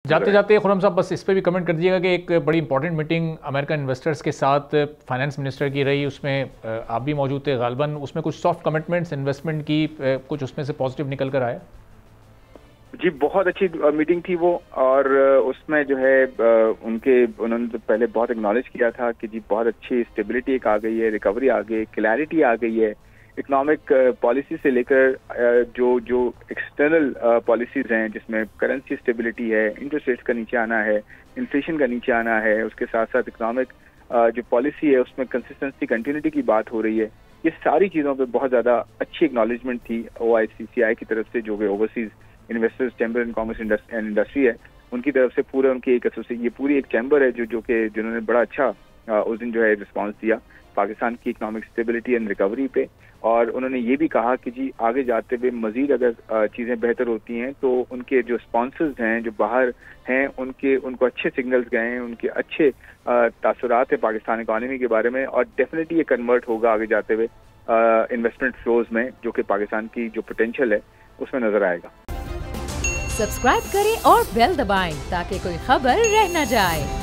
जाते जाते खुरम साहब बस इस पे भी कमेंट कर दीजिएगा कि एक बड़ी इंपॉर्टेंट मीटिंग अमेरिकन इन्वेस्टर्स के साथ फाइनेंस मिनिस्टर की रही, उसमें आप भी मौजूद थे गालबन, उसमें कुछ सॉफ्ट कमिटमेंट्स इन्वेस्टमेंट की कुछ उसमें से पॉजिटिव निकल कर आया? जी, बहुत अच्छी मीटिंग थी वो। और उसमें जो है उन्होंने तो पहले बहुत एक्नॉलेज किया था कि जी बहुत अच्छी स्टेबिलिटी एक आ गई है, रिकवरी आ गई है, क्लैरिटी आ गई है। इकोनॉमिक पॉलिसी से लेकर जो एक्सटर्नल पॉलिसीज हैं, जिसमें करेंसी स्टेबिलिटी है, इंटरेस्ट रेट्स का नीचे आना है, इन्फ्लेशन का नीचे आना है, उसके साथ साथ इकोनॉमिक जो पॉलिसी है उसमें कंसिस्टेंसी कंटिन्यूटी की बात हो रही है। ये सारी चीज़ों पे बहुत ज़्यादा अच्छी एक्नॉलेजमेंट थी OICCI की तरफ से, जो कि overseas investors chamber and commerce and industry है, उनकी तरफ से। पूरे उनकी एक ये पूरी एक चैम्बर है जिन्होंने बड़ा अच्छा उस दिन जो है रिस्पांस दिया पाकिस्तान की इकोनॉमिक स्टेबिलिटी एंड रिकवरी पे। और उन्होंने ये भी कहा कि जी आगे जाते हुए मजीद अगर चीज़ें बेहतर होती हैं तो उनके जो स्पॉन्सर्स हैं जो बाहर हैं उनको अच्छे सिग्नल्स गए हैं, उनके अच्छे तासुरात है पाकिस्तान इकॉनमी के बारे में। और डेफिनेटली ये कन्वर्ट होगा आगे जाते हुए इन्वेस्टमेंट फ्लोज में, जो कि पाकिस्तान की जो पोटेंशियल है उसमें नजर आएगा। सब्सक्राइब करें और बेल दबाएं ताकि कोई खबर रह न जाए।